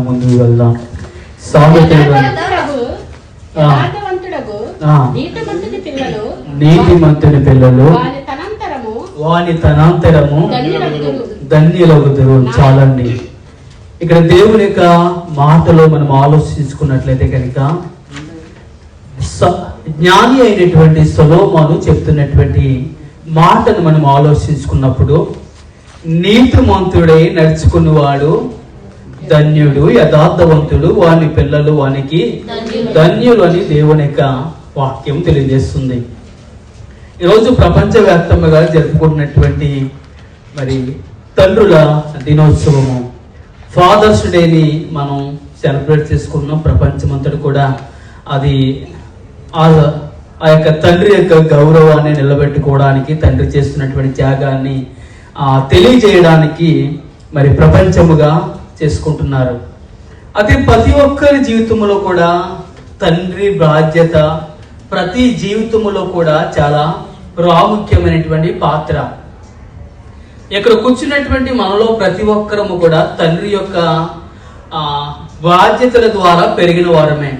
ముందుకు వెళ్దాం. సామెతలు నీతిమంతుని పిల్లలు వాని తనాంతరము ధన్యులగుదురు. చాలండి. ఇక్కడ దేవుని యొక్క మాటలో మనం ఆలోచించుకున్నట్లయితే కనుక జ్ఞాని అయినటువంటి సొలొమోను చెప్తున్నటువంటి మాటను మనం ఆలోచించుకున్నప్పుడు, నీతిమంతుడై నడుచుకున్నవాడు ధన్యుడు, యథార్థవంతుడు వాని పిల్లలు వానికి ధన్యులు అని దేవుని యొక్క వాక్యం తెలియజేస్తుంది. ఈరోజు ప్రపంచవ్యాప్తంగా జరుపుకుంటున్నటువంటి మరి తండ్రుల దినోత్సవము, ఫాదర్స్ డేని మనం సెలబ్రేట్ చేసుకున్నాం. ప్రపంచమంతటి కూడా అది ఆ యొక్క తండ్రి యొక్క గౌరవాన్ని నిలబెట్టుకోవడానికి, తండ్రి చేస్తున్నటువంటి త్యాగాన్ని తెలియజేయడానికి మరి ప్రపంచముగా చేసుకుంటున్నారు. అది ప్రతి ఒక్కరి జీవితంలో కూడా తండ్రి బాధ్యత ప్రతి జీవితంలో కూడా చాలా ప్రాముఖ్యమైనటువంటి పాత్ర. ఇక్కడ కూర్చున్నటువంటి మనలో ప్రతి ఒక్కరము కూడా తండ్రి యొక్క బాధ్యతల ద్వారా పెరిగిన వారమే,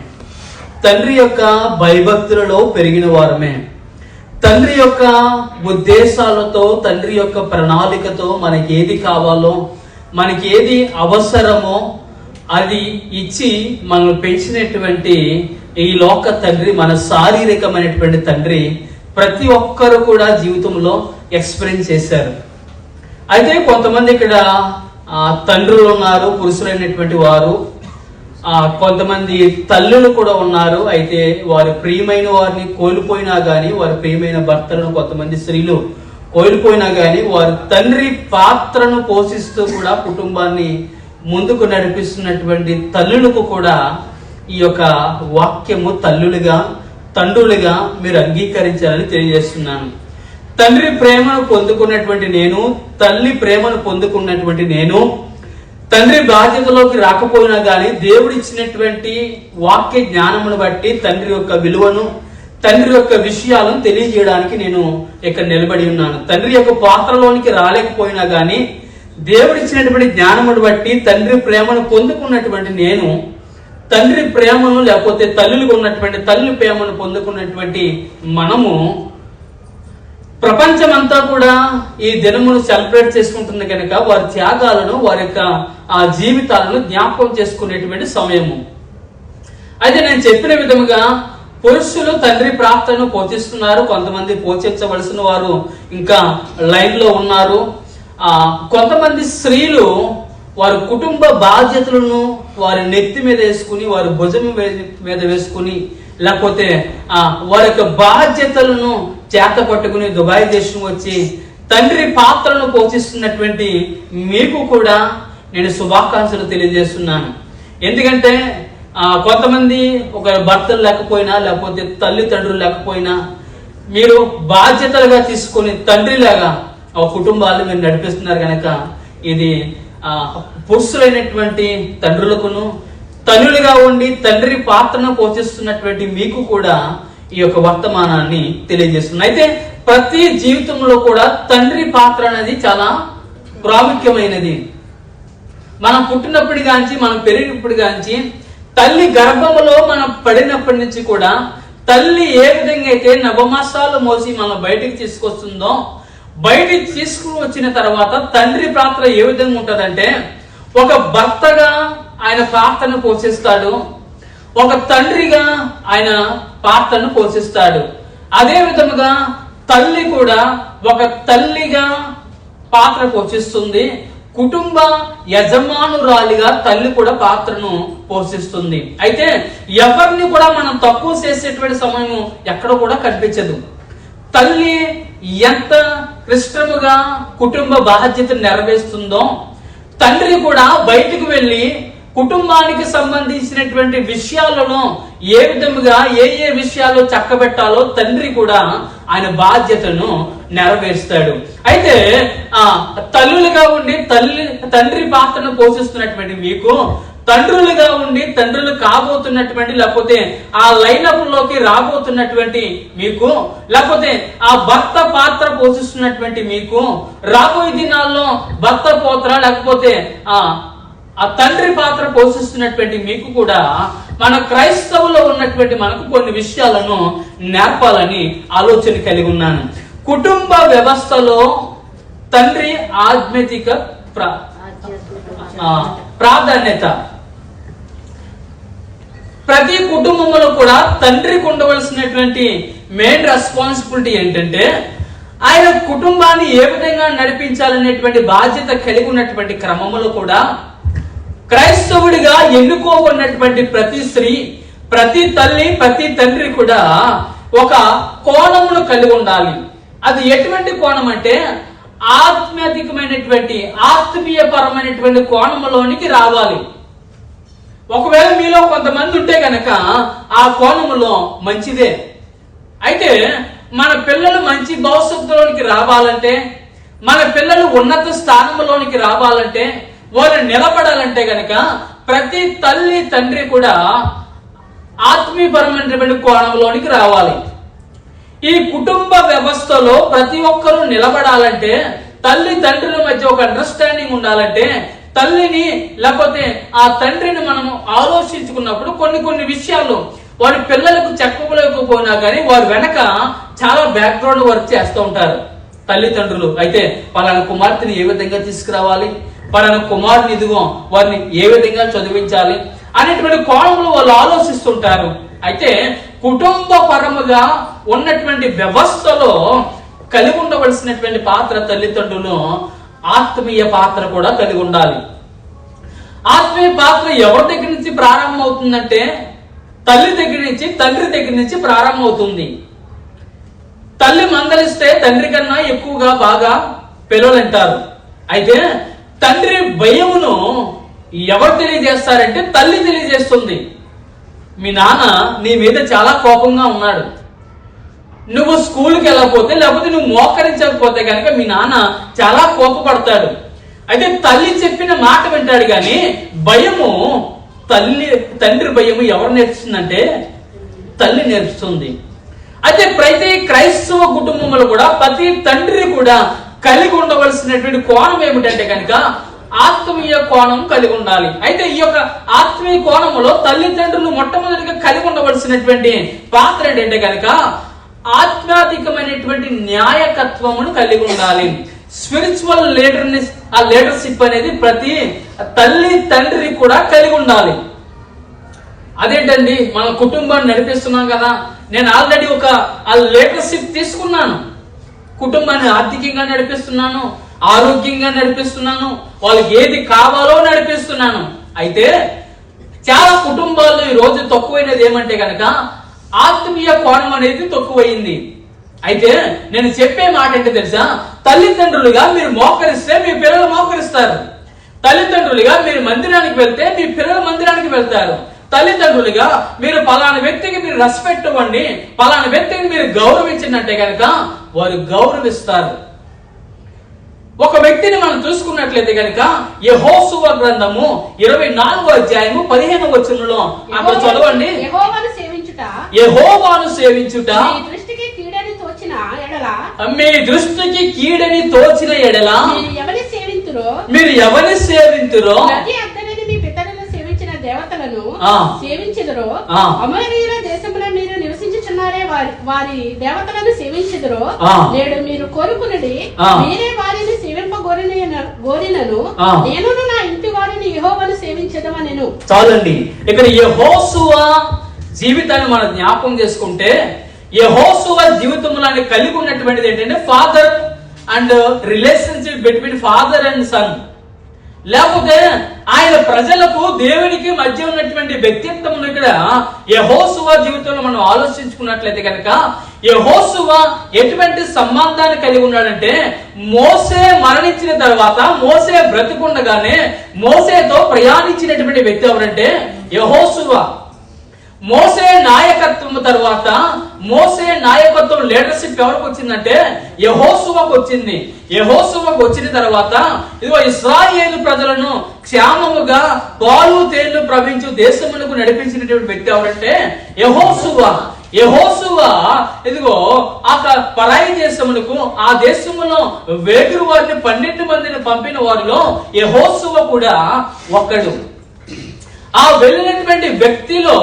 తండ్రి యొక్క భయభక్తులలో పెరిగిన వారమే, తండ్రి యొక్క ఉద్దేశాలతో, తండ్రి యొక్క ప్రణాళికతో మనకి ఏది కావాలో, మనకి ఏది అవసరమో అది ఇచ్చి మనల్ని పెంచినటువంటి ఈ లోక తండ్రి, మన శారీరకమైనటువంటి తండ్రి ప్రతి ఒక్కరు కూడా జీవితంలో ఎక్స్పీరియన్స్ చేశారు. అయితే కొంతమంది ఇక్కడ తండ్రులు ఉన్నారు, పురుషులైనటువంటి వారు, కొంతమంది తల్లులు కూడా ఉన్నారు. అయితే వారి ప్రియమైన వారిని కోల్పోయినా కానీ, వారి ప్రియమైన భర్తలను కొంతమంది స్త్రీలు కోల్పోయినా కానీ, వారి తండ్రి పాత్రను పోషిస్తూ కూడా కుటుంబాన్ని ముందుకు నడిపిస్తున్నటువంటి తల్లులకు కూడా ఈ యొక్క వాక్యము తల్లులుగా, తండ్రులుగా మీరు అంగీకరించాలని తెలియజేస్తున్నాను. తండ్రి ప్రేమను పొందుకున్నటువంటి నేను, తల్లి ప్రేమను పొందుకున్నటువంటి నేను, తండ్రి బాధ్యతలోకి రాకపోయినా కానీ దేవుడు ఇచ్చినటువంటి వాక్య జ్ఞానమును బట్టి తండ్రి యొక్క విలువను, తండ్రి యొక్క విషయాలను తెలియజేయడానికి నేను ఇక్కడ నిలబడి ఉన్నాను. తండ్రి యొక్క పాత్రలోనికి రాలేకపోయినా కానీ దేవుడు ఇచ్చినటువంటి జ్ఞానమును బట్టి తండ్రి ప్రేమను పొందుకున్నటువంటి నేను, తండ్రి ప్రేమను లేకపోతే తల్లులకు ఉన్నటువంటి తల్లి ప్రేమను పొందుకున్నటువంటి మనము ప్రపంచమంతా కూడా ఈ దినమును సెలబ్రేట్ చేసుకుంటుంది కనుక వారి త్యాగాలను, వారి యొక్క జీవితాలను జ్ఞాపకం చేసుకునేటువంటి సమయము. అయితే నేను చెప్పిన విధముగా పురుషులు తండ్రి ప్రాప్తను పోషిస్తున్నారు, కొంతమంది పోషించవలసిన వారు ఇంకా లైన్ లో ఉన్నారు. కొంతమంది స్త్రీలు వారి కుటుంబ బాధ్యతలను వారి నెత్తి మీద వేసుకుని, వారి భుజం మీద వేసుకుని, లేకపోతే వారి యొక్క బాధ్యతలను చేత పట్టుకుని దుబాయ్ దేశం వచ్చి తండ్రి పాత్రను పోషిస్తున్నటువంటి మీకు కూడా నేను శుభాకాంక్షలు తెలియజేస్తున్నాను. ఎందుకంటే కొంతమంది ఒక భర్తలు లేకపోయినా, లేకపోతే తల్లిదండ్రులు లేకపోయినా మీరు బాధ్యతలుగా తీసుకొని తండ్రిలాగా ఆ కుటుంబాలను మీరు నడిపిస్తున్నారు కనుక ఇది పురుషులైనటువంటి తండ్రులకును, తల్లులుగా ఉండి తండ్రి పాత్రను పోషిస్తున్నటువంటి మీకు కూడా ఈ యొక్క వర్తమానాన్ని తెలియజేస్తుంది. అయితే ప్రతి జీవితంలో కూడా తండ్రి పాత్ర అనేది చాలా ప్రాముఖ్యమైనది. మనం పుట్టినప్పటి కాంచి, మనం పెరిగినప్పటి కాంచి, తల్లి గర్భములో మనం పడినప్పటి నుంచి కూడా తల్లి ఏ విధంగా అయితే నవమాసాలు మోసి మనం బయటికి తీసుకొస్తుందో, బయటికి తీసుకుని వచ్చిన తర్వాత తండ్రి పాత్ర ఏ విధంగా ఉంటుందంటే, ఒక భర్తగా ఆయన పాత్రను పోషిస్తాడు, ఒక తండ్రిగా ఆయన పాత్రను పోషిస్తాడు. అదే విధముగా తల్లి కూడా ఒక తల్లిగా పాత్ర పోషిస్తుంది, కుటుంబ యజమానురాలిగా తల్లి కూడా పాత్రను పోషిస్తుంది. అయితే ఎవరిని కూడా మనం తక్కువ చేసేటువంటి సమయం ఎక్కడ కూడా కనిపించదు. తల్లి ఎంత క్లిష్టముగా కుటుంబ బాధ్యతను నెరవేరుస్తుందో, తండ్రి కూడా బయటికి వెళ్ళి కుటుంబానికి సంబంధించినటువంటి విషయాలను ఏ విధముగా ఏ విషయాలు చక్కబెట్టాలో తండ్రి కూడా ఆయన బాధ్యతను నెరవేరుస్తాడు. అయితే తల్లులుగా ఉండి తండ్రి పాత్రను పోషిస్తున్నటువంటి మీకు, తండ్రులుగా ఉండి తండ్రులు కాబోతున్నటువంటి, లేకపోతే ఆ లైనప్ లోకి రాబోతున్నటువంటి మీకు, లేకపోతే ఆ భర్త పాత్ర పోషిస్తున్నటువంటి మీకు, రాబోయే దినాల్లో భర్త పాత్ర లేకపోతే ఆ తండ్రి పాత్ర పోషిస్తున్నటువంటి మీకు కూడా మన క్రైస్తవులో ఉన్నటువంటి మనకు కొన్ని విషయాలను నేర్పాలని ఆలోచన కలిగి ఉన్నాను. కుటుంబ వ్యవస్థలో తండ్రి ఆధ్యాత్మిక ప్రాధాన్యత. ప్రతి కుటుంబంలో కూడా తండ్రికి ఉండవలసినటువంటి మెయిన్ రెస్పాన్సిబిలిటీ ఏంటంటే ఆయన కుటుంబాన్ని ఏ విధంగా నడిపించాలనేటువంటి బాధ్యత కలిగి ఉన్నటువంటి క్రమంలో కూడా క్రైస్తవుడిగా ఎన్నుకోబడినటువంటి ప్రతి స్త్రీ, ప్రతి తల్లి, ప్రతి తండ్రి కూడా ఒక కోణమును కలిగి ఉండాలి. అది ఎటువంటి కోణం అంటే ఆధ్యాత్మికమైనటువంటి ఆత్మీయపరమైనటువంటి కోణంలోనికి రావాలి. ఒకవేళ మీలో కొంతమంది ఉంటే గనక ఆ కోణములో మంచిదే. అయితే మన పిల్లలు మంచి భవిష్యత్తులోనికి రావాలంటే, మన పిల్లలు ఉన్నత స్థానంలోనికి రావాలంటే, వారు నిలబడాలంటే గనక ప్రతి తల్లి తండ్రి కూడా ఆత్మీయపరమైనటువంటి కోణంలోనికి రావాలి. ఈ కుటుంబ వ్యవస్థలో ప్రతి ఒక్కరూ నిలబడాలంటే, తల్లి తండ్రుల మధ్య ఒక అండర్స్టాండింగ్ ఉండాలంటే, తల్లిని లేకపోతే ఆ తండ్రిని మనము ఆలోచించుకున్నప్పుడు కొన్ని విషయాలు వారి పిల్లలకు చెప్పలేకపోయినా కానీ వారి వెనక చాలా బ్యాక్గ్రౌండ్ వర్క్ చేస్తూ ఉంటారు తల్లిదండ్రులు. అయితే పలానా కుమార్తెని ఏ విధంగా తీసుకురావాలి, పలానా కుమారుని ఇదిగో వారిని ఏ విధంగా చదివించాలి అనేటువంటి కోణంలో వాళ్ళు ఆలోచిస్తుంటారు. అయితే కుటుంబ పరముగా ఉన్నటువంటి వ్యవస్థలో కలిగి ఉండవలసినటువంటి పాత్ర తల్లిదండ్రులు ఆత్మీయ పాత్ర కూడా కలిగి ఉండాలి. ఆత్మీయ పాత్ర ఎవరి దగ్గర నుంచి ప్రారంభం అవుతుందంటే తల్లి దగ్గర నుంచి, తండ్రి దగ్గర నుంచి ప్రారంభం అవుతుంది. తల్లి మందలిస్తే తండ్రి కన్నా ఎక్కువగా బాగా పిల్లలు అంటారు. అయితే తండ్రి భయమును ఎవరు తెలియజేస్తారంటే తల్లి తెలియజేస్తుంది. మీ నాన్న నీ మీద చాలా కోపంగా ఉన్నాడు, నువ్వు స్కూల్కి వెళ్ళకపోతే లేకపోతే నువ్వు మోకరించకపోతే కనుక మీ నాన్న చాలా కోపపడతాడు. అయితే తల్లి చెప్పిన మాట వింటాడు కానీ భయము తండ్రి భయము ఎవరు నేర్పిస్తుందంటే తల్లి నేర్పిస్తుంది. అయితే ప్రతి క్రైస్తవ కుటుంబంలో కూడా ప్రతి తండ్రి కూడా కలిగి ఉండవలసినటువంటి కోణం ఏమిటంటే కనుక ఆత్మీయ కోణం కలిగి ఉండాలి. అయితే ఈ యొక్క ఆత్మీయ కోణంలో తల్లిదండ్రులు మొట్టమొదటిగా కలిగి ఉండవలసినటువంటి పాత్ర ఏంటంటే కనుక ఆధ్యాత్మికమైనటువంటి న్యాయకత్వమును కలిగి ఉండాలి. స్పిరిచువల్ లీడర్షిప్ అనేది ప్రతి తల్లి తండ్రి కూడా కలిగి ఉండాలి. అదేంటండి మన కుటుంబాన్ని నడిపిస్తున్నాం కదా, నేను ఆల్రెడీ ఒక లీడర్షిప్ తీసుకున్నాను, కుటుంబాన్ని ఆర్థికంగా నడిపిస్తున్నాను, ఆరోగ్యంగా నడిపిస్తున్నాను, వాళ్ళకి ఏది కావాలో నడిపిస్తున్నాను. అయితే చాలా కుటుంబాల్లో ఈ రోజు తక్కువైనది ఏమంటే కనుక ఆత్మీయ కోణం అనేది తక్కువైంది. అయితే నేను చెప్పే మాట ఏంటో తెలుసా, తల్లిదండ్రులుగా మీరు మోకరిస్తే మీ పిల్లలు మోకరిస్తారు, తల్లిదండ్రులుగా మీరు మందిరానికి వెళ్తే మీ పిల్లలు మందిరానికి వెళ్తారు, తల్లిదండ్రులుగా మీరు పలానా వ్యక్తికి మీరు రెస్పెక్ట్ ఇవ్వండి, పలానా వ్యక్తికి మీరు గౌరవించినట్టే కనుక వారు గౌరవిస్తారు. ఒక వ్యక్తిని మనం చూసుకున్నట్లయితే కనుక యెహోషువ గ్రంథము 24వ అధ్యాయము 15వ వచనంలో అక్కడ చదవండి. యెహోవాను సేవించుట మీ దృష్టికి కీడని తోచిన ఎడల మీరు ఎవరిని సేవింతురో దేవతలను సేవించెదరో, అమోరీయుల దేశంలో మీరు నివసించుచున్నారే వారి దేవతలను సేవించెదరో, నేడు మీరు కోరుకున్నది మీరే వారిని సేవింపగోరినను నేను నా ఇంటి వారిని యెహోవాను సేవించెదమనెను. చాలండి, ఇక్కడ యెహోషువ జీవితాన్ని మనం జ్ఞాపకం చేసుకుంటే యెహోషువ జీవితంలో కలిగి ఉన్నటువంటిది ఏంటంటే father and relationship between father and son. లేకపోతే ఆయన ప్రజలకు దేవునికి మధ్య ఉన్నటువంటి వ్యక్తిత్వం ఇక్కడ యెహోషువ జీవితంలో మనం ఆలోచించుకున్నట్లయితే కనుక యెహోషువ ఎటువంటి సంబంధాన్ని కలిగి ఉన్నాడంటే మోసే మరణించిన తర్వాత మోసే బ్రతికుండగానే మోసేతో ప్రయాణించినటువంటి వ్యక్తి ఎవరంటే యెహోషువ. మోసే నాయకత్వం తర్వాత మోసే నాయకత్వం లీడర్షిప్ ఎవరికి వచ్చిందంటే యెహోషువకు వచ్చింది. యెహోషువకు వచ్చిన తర్వాత ఇదిగో ఇశ్రాయేలు ప్రజలను క్షేమముగా పాలు తేళ్లు ప్రవహించు దేశములకు నడిపించినటువంటి వ్యక్తి ఎవరంటే యెహోషువ. యెహోషువ ఇదిగో ఆ పరాయి దేశమునకు, ఆ దేశములో వేగురు వారిని 12 మందిని పంపిన వారిలో యెహోషువ కూడా ఒకడు. ఆ వెళ్ళినటువంటి వ్యక్తిలో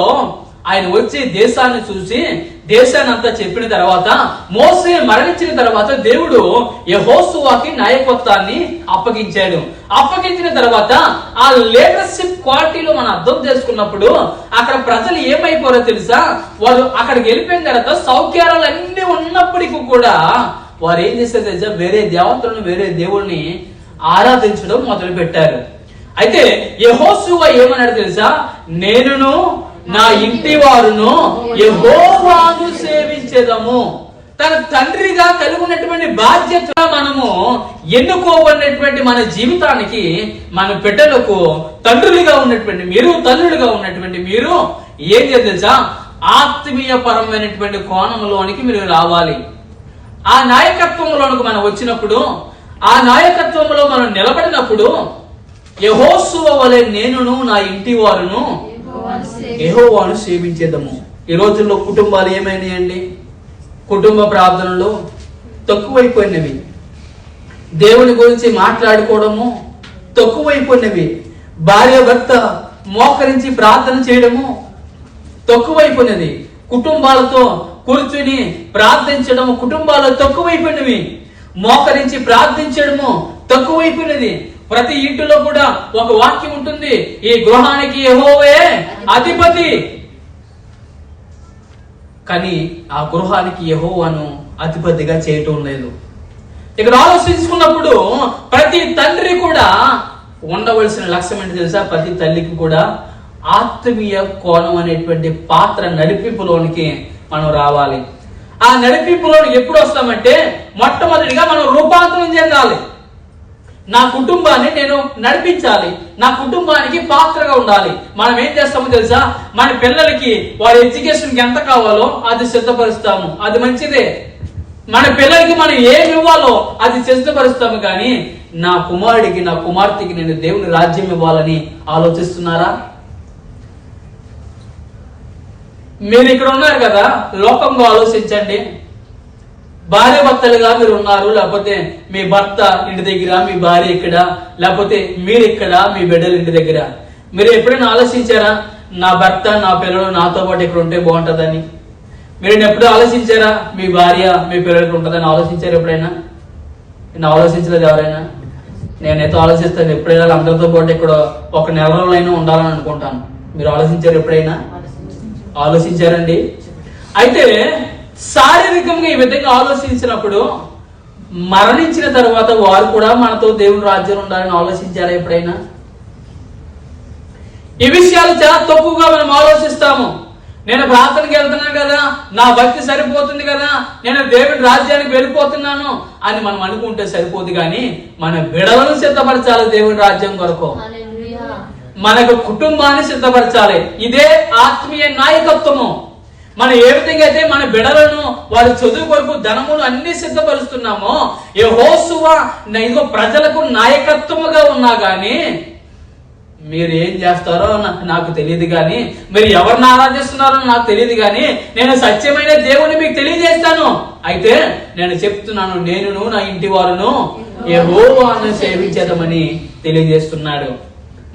ఆయన వచ్చి దేశాన్ని చూసి దేశాన్ని అంతా చెప్పిన తర్వాత, మోసే మరణించిన తర్వాత దేవుడు యెహోషువకి నాయకత్వాన్ని అప్పగించాడు. అప్పగించిన తర్వాత ఆ లీడర్షిప్ క్వాలిటీలో మనం అర్థం చేసుకున్నప్పుడు అక్కడ ప్రజలు ఏమైపోరో తెలుసా? వారు అక్కడికి వెళ్ళిపోయిన తర్వాత సౌఖ్యాలు అన్ని ఉన్నప్పటికీ కూడా వారు ఏం చేశారు తెలుసా? వేరే దేవతలను, వేరే దేవుల్ని ఆరాధించడం మొదలు పెట్టారు. అయితే యెహోషువ ఏమన్నాడు తెలుసా? నేనును నా ఇంటి వారును యెహోవాను సేవించేదము. తన తండ్రిగా కలిగి ఉన్నటువంటి బాధ్యత మనము ఎన్నుకోబడినటువంటి మన జీవితానికి, మన బిడ్డలకు తండ్రులుగా ఉన్నటువంటి మీరు, తల్లులుగా ఉన్నటువంటి మీరు ఏం తెలుసా? ఆత్మీయ పరమైనటువంటి కోణంలోనికి మీరు రావాలి. ఆ నాయకత్వంలోనికి మనం వచ్చినప్పుడు, ఆ నాయకత్వంలో మనం నిలబడినప్పుడు యెహోషువ వలె నేనును నా ఇంటి వారును యెహోవాను సేవించేదము. ఈ రోజుల్లో కుటుంబాలు ఏమైనాయండి? కుటుంబ ప్రార్థనలు తక్కువైపోయినవి. దేవుని గురించి మాట్లాడుకోవడము తక్కువైపోయినవి. భార్య భర్త మోకరించి ప్రార్థన చేయడము తక్కువైపోయినది. కుటుంబాలతో కూర్చుని ప్రార్థించడము కుటుంబాలు తక్కువైపోయినవి. మోకరించి ప్రార్థించడము తక్కువైపోయినది. ప్రతి ఇంటిలో కూడా ఒక వాక్యం ఉంటుంది, ఈ గృహానికి యెహోవే అధిపతి. కానీ ఆ గృహానికి యెహోవాను అధిపతిగా చేయటం లేదు. ఇక్కడ ఆలోచించుకున్నప్పుడు ప్రతి తండ్రి కూడా ఉండవలసిన లక్ష్యం ఏంటి తెలుసా? ప్రతి తల్లికి కూడా ఆత్మీయ కోణం అనేటువంటి పాత్ర నడిపింపులోనికి మనం రావాలి. ఆ నడిపింపులోనికి ఎప్పుడు వస్తామంటే మొట్టమొదటిగా మనం రూపాంతరం చెందాలి. నా కుటుంబాన్ని నేను నడిపించాలి, నా కుటుంబానికి పాత్రగా ఉండాలి. మనం ఏం చేస్తామో తెలుసా? మన పిల్లలకి వారి ఎడ్యుకేషన్కి ఎంత కావాలో అది సిద్ధపరుస్తాము, అది మంచిదే. మన పిల్లలకి మనం ఏమి ఇవ్వాలో అది సిద్ధపరుస్తాము. కానీ నా కుమారుడికి, నా కుమార్తెకి నేను దేవుని రాజ్యం ఇవ్వాలని ఆలోచిస్తున్నారా? మీరు ఇక్కడ ఉన్నారు కదా, లోకంగా ఆలోచించండి. భార్య భర్తలుగా మీరు ఉన్నారు, లేకపోతే మీ భర్త ఇంటి దగ్గర, మీ భార్య ఇక్కడ, లేకపోతే మీరు ఇక్కడ, మీ బిడ్డలు ఇంటి దగ్గర. మీరు ఎప్పుడైనా ఆలోచించారా నా భర్త, నా పిల్లలు నాతో పాటు ఇక్కడ ఉంటే బాగుంటుందని? మీరు ఎప్పుడు ఆలోచించారా మీ భార్య, మీ పిల్లలకి ఉంటుందని ఆలోచించారు ఎప్పుడైనా? నేను ఆలోచించలేదు ఎవరైనా? నేనైతే ఆలోచిస్తాను. ఎప్పుడైనా అందరితో పాటు ఇక్కడ ఒక నెల రోజులైనా ఉండాలని అనుకుంటాను. మీరు ఆలోచించారు ఎప్పుడైనా? ఆలోచించారండి? అయితే శారీరకంగా ఈ విధంగా ఆలోచించినప్పుడు మరణించిన తర్వాత వారు కూడా మనతో దేవుని రాజ్యం ఉండాలని ఆలోచించారా ఎప్పుడైనా? ఈ విషయాలు చాలా తక్కువగా మనం ఆలోచిస్తాము. నేను ప్రార్థనకి వెళ్తున్నాను కదా, నా భక్తి సరిపోతుంది కదా, నేను దేవుని రాజ్యానికి వెళ్ళిపోతున్నాను అని మనం అనుకుంటే సరిపోదు. కానీ మన బిడలను సిద్ధపరచాలి దేవుని రాజ్యం కొరకు. మనకు కుటుంబాన్ని సిద్ధపరచాలి. ఇదే ఆత్మీయ నాయకత్వము. మనం ఏ విధంగా అయితే మన బిడలను వారి చదువు కొరకు ధనములు అన్ని సిద్ధపరుస్తున్నామో, యెహోషువ ఇదిగో ప్రజలకు నాయకత్వముగా ఉన్నా గాని మీరు ఏం చేస్తారో నాకు తెలియదు, కానీ మీరు ఎవరిని ఆరాధిస్తున్నారో నాకు తెలియదు, కానీ నేను సత్యమైన దేవుని మీకు తెలియజేస్తాను. అయితే నేను చెప్తున్నాను, నేనును నా ఇంటి వారును యెహోవాను సేవించేదమని తెలియజేస్తున్నాడు.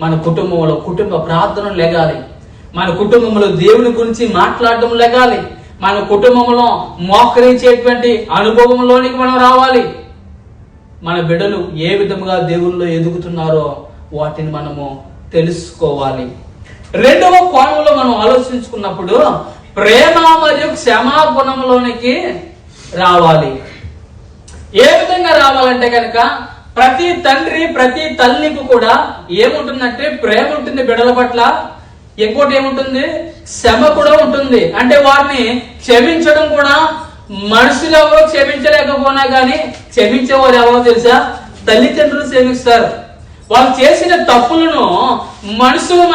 మన కుటుంబంలో కుటుంబ ప్రార్థన లెగాలి. మన కుటుంబంలో దేవుని గురించి మాట్లాడడం లెగాలి. మన కుటుంబంలో మోకరించేటువంటి అనుభవంలోనికి మనం రావాలి. మన బిడ్డలు ఏ విధముగా దేవుల్లో ఎదుగుతున్నారో వాటిని మనము తెలుసుకోవాలి. రెండవ కోణంలో మనం ఆలోచించుకున్నప్పుడు ప్రేమ మరియు క్షమాగుణంలోనికి రావాలి. ఏ విధంగా రావాలంటే కనుక ప్రతి తండ్రి, ప్రతి తల్లికి కూడా ఏముంటుందంటే ప్రేమ ఉంటుంది బిడ్డల పట్ల. ఇంకోటి ఏముంటుంది? శ్రమ కూడా ఉంటుంది. అంటే వారిని క్షమించడం కూడా. మనుషులు ఎవరో క్షమించలేకపోయినా కానీ క్షమించేవారు ఎవరో తెలుసా? తల్లిదండ్రులు క్షమిస్తారు. వాళ్ళు చేసిన తప్పులను మనుషులు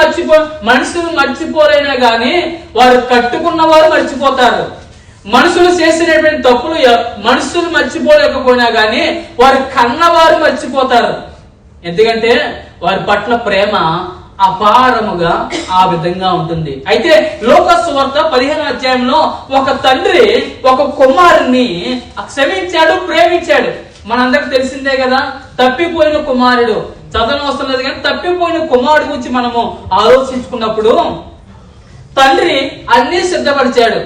మర్చిపోలేనా గాని వారు కట్టుకున్న వారు మర్చిపోతారు. మనుషులు చేసినటువంటి తప్పులు మనుషులు మర్చిపోలేకపోయినా గాని వారు కన్నవారు మర్చిపోతారు. ఎందుకంటే వారి పట్ల ప్రేమ అపారముగా ఆ విధంగా ఉంటుంది. అయితే లోకాసు వార్త 15వ అధ్యాయంలో ఒక తండ్రి ఒక కుమారుణ్ణి క్షమించాడు, ప్రేమించాడు. మనందరికి తెలిసిందే కదా, తప్పిపోయిన కుమారుడు. చదవనవసరం లేదు కానీ తప్పిపోయిన కుమారుడు గురించి మనము ఆలోచించుకున్నప్పుడు తండ్రి అన్ని సిద్ధపరిచాడు.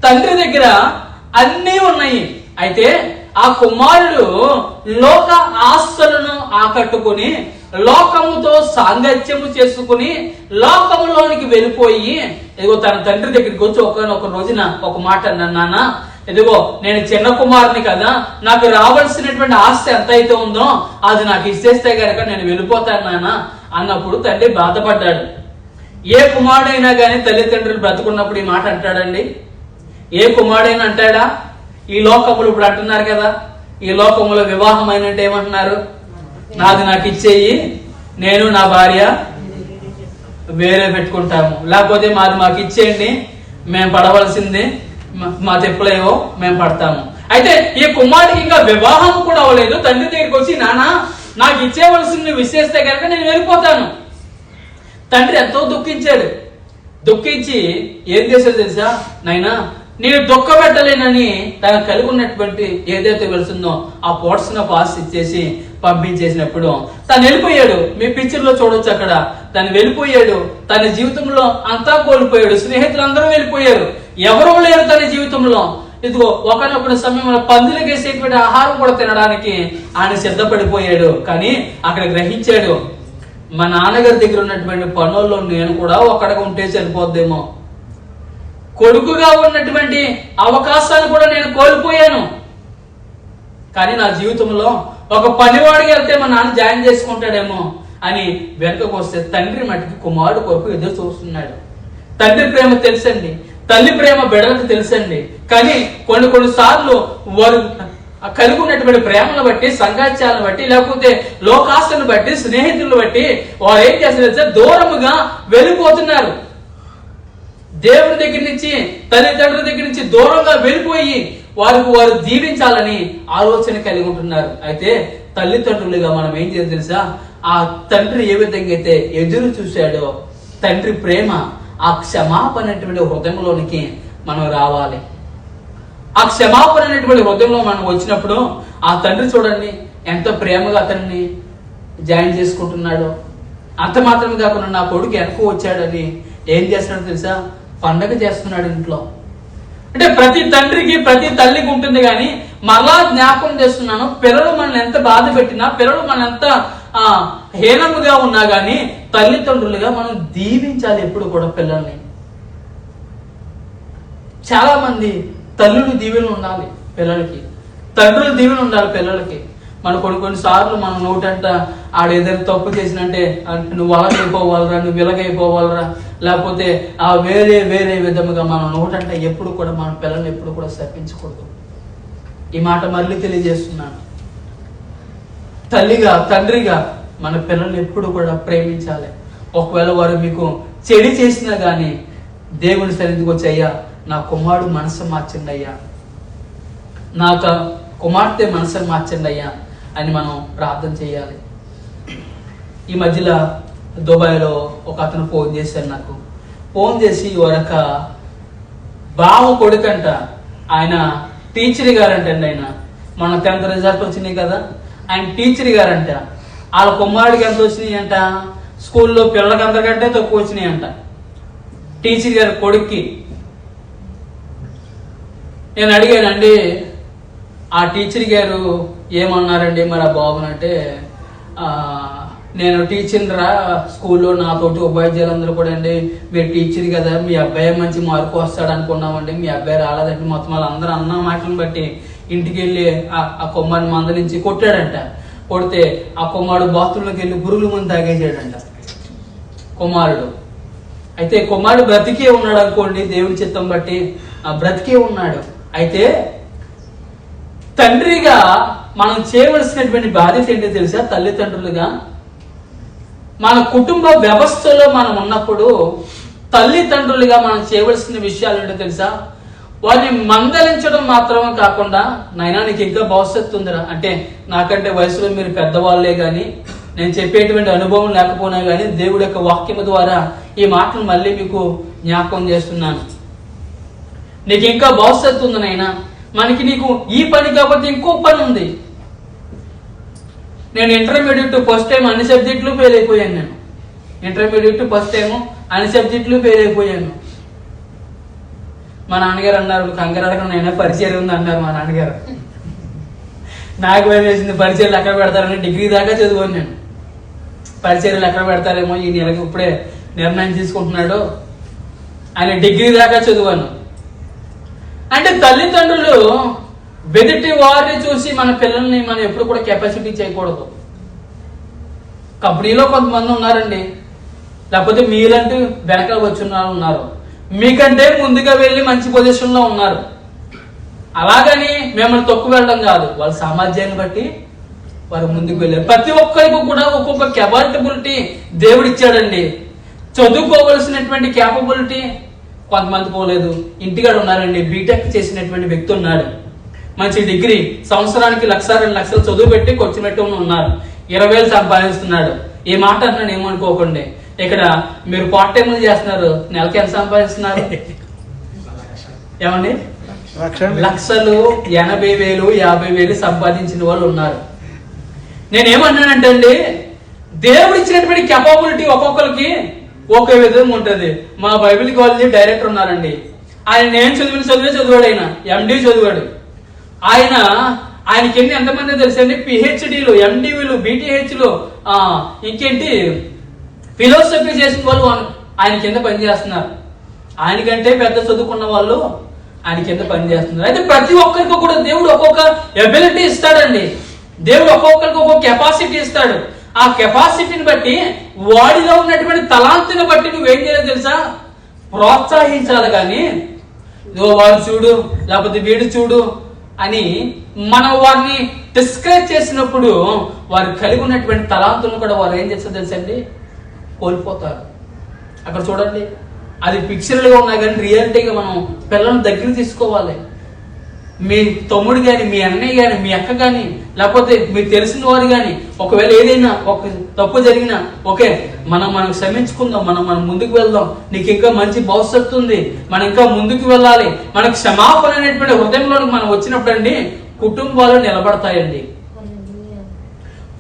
తండ్రి దగ్గర అన్నీ ఉన్నాయి. అయితే ఆ కుమారుడు లోక ఆస్తులను ఆకట్టుకుని లోకముతో సాంగత్యము చేసుకుని లోకములోనికి వెళ్ళిపోయి ఇదిగో తన తండ్రి దగ్గరికి వచ్చి ఒక రోజున ఒక మాట అన్నాను, నాన్న ఇదిగో నేను చిన్న కుమారుని కదా, నాకు రావాల్సినటువంటి ఆస్తి ఎంత అయితే ఉందో అది నాకు ఇచ్చేస్తే కనుక నేను వెళ్ళిపోతాను నాన్న అన్నప్పుడు తండ్రి బాధపడ్డాడు. ఏ కుమారుడైనా కానీ తల్లిదండ్రులు బ్రతుకున్నప్పుడు ఈ మాట అంటాడండి? ఏ కుమారుడైనా అంటాడా? ఈ లోకములు ఇప్పుడు అంటున్నారు కదా, ఈ లోకములో వివాహం అయినట్టు ఏమంటున్నారు? నాది నాకు ఇచ్చేయి, నేను నా భార్య వేరే పెట్టుకుంటాము, లేకపోతే మాది మాకు ఇచ్చేయండి, మేము పడవలసింది మా తెప్పులేవో మేము పడతాము. అయితే ఈ కుమారుడికి ఇంకా వివాహం కూడా అవ్వలేదు. తండ్రి దగ్గరికి వచ్చి నాన్న నాకు ఇచ్చేవలసింది విసేస్తే కనుక నేను వెళ్ళిపోతాను. తండ్రి ఎంతో దుఃఖించాడు. దుఃఖించి ఏం చేశాడు తెలుసా? నాయనా నేను దుఃఖపెట్టలేనని తనకు కలిగి ఉన్నటువంటి ఏదైతే వెళ్తుందో ఆ పోర్షన్ ఆఫ్ ఆస్తి ఇచ్చేసి పంపించేసినప్పుడు తను వెళ్ళిపోయాడు. మీ పిక్చర్ లో చూడొచ్చు, అక్కడ తను వెళ్ళిపోయాడు. తన జీవితంలో అంతా కోల్పోయాడు. స్నేహితులందరూ వెళ్ళిపోయారు, ఎవరూ లేరు తన జీవితంలో. ఇదిగో ఒకనొక సమయంలో పందులకు వేసేటువంటి ఆహారం కూడా తినడానికి ఆయన సిద్ధపడిపోయాడు. కానీ అక్కడ గ్రహించాడు, మా నాన్నగారి దగ్గర ఉన్నటువంటి పనుల్లో నేను కూడా ఒక్కడగా ఉంటే సరిపోద్దేమో, కొడుకుగా ఉన్నటువంటి అవకాశాలు కూడా నేను కోల్పోయాను. కానీ నా జీవితంలో ఒక పనివాడికి వెళ్తే మా నాన్న జాయిన్ చేసుకుంటాడేమో అని వెనుకకు వస్తే తండ్రి మట్టికి కుమారుడు కొరకు ఎదురు చూస్తున్నాడు. తండ్రి ప్రేమ తెలుసండి, తల్లి ప్రేమ బిడ్డలకు తెలుసండి. కానీ కొన్ని సార్లు వారు కలిగి ఉన్నటువంటి ప్రేమను బట్టి, సంఘాత్యాలను బట్టి, లేకపోతే లోకాస్తులను బట్టి, స్నేహితులను బట్టి వారు ఏం చేస్తారు? దూరముగా వెళ్ళిపోతున్నారు. దేవుని దగ్గర నుంచి, తల్లిదండ్రుల దగ్గర నుంచి దూరంగా వెళ్ళిపోయి వారు దీవించాలని ఆలోచన కలిగి ఉంటున్నారు. అయితే తల్లిదండ్రులుగా మనం ఏం చేయాలి తెలుసా? ఆ తండ్రి ఏ విధంగా అయితే ఎదురు చూశాడో తండ్రి ప్రేమ, ఆ క్షమాపణ అనేటువంటి హృదయంలోనికి మనం రావాలి. ఆ క్షమాపణ అనేటువంటి హృదయంలో మనం వచ్చినప్పుడు ఆ తండ్రి చూడండి ఎంత ప్రేమగా అతన్ని జాయిన్ చేసుకుంటున్నాడో. అంత మాత్రమే కాకుండా నా కొడుకు వెనక వచ్చాడని ఏం చేస్తున్నాడో తెలుసా? పండగ చేస్తున్నాడు ఇంట్లో. అంటే ప్రతి తండ్రికి ప్రతి తల్లికి ఉంటుంది. కానీ మరలా జ్ఞాపకం చేస్తున్నాను, పిల్లలు మనల్ని ఎంత బాధ పెట్టినా, పిల్లలు మన ఎంత హీనముగా ఉన్నా కానీ తల్లిదండ్రులుగా మనం దీవించాలి ఎప్పుడు కూడా పిల్లల్ని. చాలా మంది తల్లులు దీవెనలు ఉండాలి పిల్లలకి, తండ్రులు దీవెనలు ఉండాలి పిల్లలకి. మన కొన్ని సార్లు మన నోటంట ఆడేదైనా తప్పు చేసినంటే నువ్వు అలాగైపోవాలరా, నువ్వు ఇలాగైపోవాలరా, లేకపోతే ఆ వేరే విధముగా మన నోటంట ఎప్పుడు కూడా మన పిల్లల్ని ఎప్పుడు కూడా శపించకూడదు. ఈ మాట మళ్ళీ తెలియజేస్తున్నాను. తల్లిగా తండ్రిగా మన పిల్లల్ని ఎప్పుడు కూడా ప్రేమించాలి. ఒకవేళ వారు మీకు చెడు చేసినా గానీ దేవుని సన్నిధికి వచ్చి, అయ్యా నా కుమారుడు మనసు మార్చండి అయ్యా, నా కుమార్తె మనసు మార్చండి అయ్యా అని మనం ప్రార్థన చేయాలి. ఈ మధ్యలో దుబాయ్లో ఒక అతను ఫోన్ చేశాడు నాకు. ఫోన్ చేసి వరక బావ కొడుకంట, ఆయన టీచర్ గారంటండి. ఆయన మన 10th రిజల్ట్ వచ్చినాయి కదా, ఆయన టీచర్ గారంట. వాళ్ళ కుమారుడికి ఎంత వచ్చినాయి అంట? స్కూల్లో పిల్లలకి అందరికంటే తక్కువ వచ్చినాయి అంట టీచర్ గారి కొడుక్కి. నేను అడిగానండి, ఆ టీచర్ గారు ఏమన్నారండి మరి ఆ బాబునంటే, నేను టీచర్ రా స్కూల్లో, నాతోటి ఉపాధ్యాయులందరూ కూడా అండి మీరు టీచర్ కదా, మీ అబ్బాయి మంచి మార్కు వస్తాడు అనుకున్నామండి, మీ అబ్బాయి రాలేదంటే మొత్తం వాళ్ళందరూ అన్న మాటలను బట్టి ఇంటికి వెళ్ళి ఆ కుమారుని మంద నుంచి కొట్టాడంట. కొడితే ఆ కుమారుడు బాత్రూంలోకి వెళ్ళి పురుగుల మందు తాగేసాడంట కుమారుడు. అయితే కుమారుడు బ్రతికే ఉన్నాడు అనుకోండి, దేవుని చిత్తం బట్టి బ్రతికే ఉన్నాడు. అయితే తండ్రిగా మనం చేయవలసినటువంటి బాధ్యత ఏంటో తెలుసా? తల్లిదండ్రులుగా మన కుటుంబ వ్యవస్థలో మనం ఉన్నప్పుడు తల్లిదండ్రులుగా మనం చేయవలసిన విషయాలు ఏంటో తెలుసా? వారిని మందలించడం మాత్రమే కాకుండా, నైనా నీకు ఇంకా భవిష్యత్తు ఉందిరా, అంటే నాకంటే వయసులో మీరు పెద్దవాళ్ళే కానీ నేను చెప్పేటువంటి అనుభవం లేకపోయినా కానీ దేవుడి యొక్క వాక్యము ద్వారా ఈ మాటలు మళ్ళీ మీకు జ్ఞాపకం చేస్తున్నాను. నీకు ఇంకా భవిష్యత్తు ఉంది నాయనా, నీకు ఈ పని కాకపోతే ఇంకో పని ఉంది. నేను ఇంటర్మీడియట్ ఫస్ట్ టైం అన్ని సబ్జెక్టులు ఫెయిల్ అయిపోయాను. నేను ఇంటర్మీడియట్ ఫస్ట్ టైం అన్ని సబ్జెక్టులు ఫెయిల్ అయిపోయాను. మా నాన్నగారు అన్నారు, కంగారు నేను పరిచయం ఉంది అన్నారు మా నాన్నగారు. నాకు భయం వేసింది, పరిచయాలు ఎక్కడ పెడతారని. డిగ్రీ దాకా చదివాను నేను. పరిచయాలు ఎక్కడ పెడతారేమో ఈ నెలకి ఇప్పుడే నిర్ణయం తీసుకుంటున్నాడు అని డిగ్రీ దాకా చదివాను. అంటే తల్లిదండ్రులు వెదిటి వారిని చూసి మన పిల్లల్ని మనం ఎప్పుడు కూడా కెపాసిటీ చేయకూడదు. కంపెనీలో కొంతమంది ఉన్నారండి, లేకపోతే మీరంటూ వెనకాల వచ్చిన ఉన్నారు, మీకంటే ముందుగా వెళ్ళి మంచి పొజిషన్లో ఉన్నారు. అలాగని మిమ్మల్ని తక్కువ వెళ్ళడం కాదు, వాళ్ళ సామర్థ్యాన్ని బట్టి వారు ముందుకు వెళ్ళారు. ప్రతి ఒక్కరికి కూడా ఒక్కొక్క కెపాసిబిలిటీ దేవుడు ఇచ్చాడండి. చదువుకోవలసినటువంటి క్యాపబిలిటీ కొంతమంది పోలేదు. ఇంటికాడ ఉన్నారండి, బీటెక్ చేసినటువంటి వ్యక్తి ఉన్నాడు, మంచి డిగ్రీ, సంవత్సరానికి 1,00,000 2 లక్షలు చదువు పెట్టి కూర్చోబెట్టి ఉన్నారు, 20,000 సంపాదిస్తున్నాడు. ఈ మాట అంటున్నాను ఏమనుకోకండి. ఇక్కడ మీరు పార్ట్ టైం చేస్తున్నారు, నెలకి ఎంత సంపాదిస్తున్నారు ఏమండి? లక్షలు, 80,000 50,000 సంపాదించిన వాళ్ళు ఉన్నారు. నేనేమన్నానంటే అండి, దేవుడు ఇచ్చినటువంటి కెపాబిలిటీ ఒక్కొక్కరికి ఒకే విధంగా ఉంటుంది. మా బైబిల్ కాలేజీ డైరెక్టర్ ఉన్నారండి, ఆయన నేను చదివాడు, ఆయన ఎండి చదివాడు. ఆయనకి ఎంతమంది తెలుసండి? పిహెచ్డీలు, ఎండిలు, బీటీహెచ్లు, ఇంకేంటి ఫిలోసఫీ చేసిన వాళ్ళు ఆయన కింద పనిచేస్తున్నారు. ఆయనకంటే పెద్ద చదువుకున్న వాళ్ళు ఆయన కింద పనిచేస్తున్నారు. అయితే ప్రతి ఒక్కరికి కూడా దేవుడు ఒక్కొక్క ఎబిలిటీ ఇస్తాడండి. దేవుడు ఒక్కొక్కరికి ఒక్కొక్క కెపాసిటీ ఇస్తాడు. ఆ కెపాసిటీని బట్టి, వాడిలో ఉన్నటువంటి తలాంతుని బట్టి నువ్వేం చేయాలి తెలుసా? ప్రోత్సహించాలి. కానీ వాడు చూడు, లేకపోతే వీడు చూడు అని మనం వారిని డిస్కరేజ్ చేసినప్పుడు వారు కలిగి ఉన్నటువంటి తలాంతులను కూడా వారు ఏం చేస్తారు తెలుసండి? కోల్పోతారు. అక్కడ చూడండి, అది పిక్చర్లుగా ఉన్నా కానీ రియాలిటీగా మనం పిల్లల్ని దగ్గర తీసుకోవాలి. మీ తమ్ముడు కానీ, మీ అన్నయ్య కానీ, మీ అక్క కానీ, లేకపోతే మీకు తెలిసిన వారు కానీ, ఒకవేళ ఏదైనా ఒక తప్పు జరిగినా ఓకే, మనం క్షమించుకుందాం, మనం ముందుకు వెళ్దాం, నీకు ఇంకా మంచి భవిష్యత్తు ఉంది, మనం ఇంకా ముందుకు వెళ్ళాలి. మనకు క్షమాపణ అనేటువంటి హృదయంలోకి మనం వచ్చినప్పుడు అండి కుటుంబాలు నిలబడతాయండి.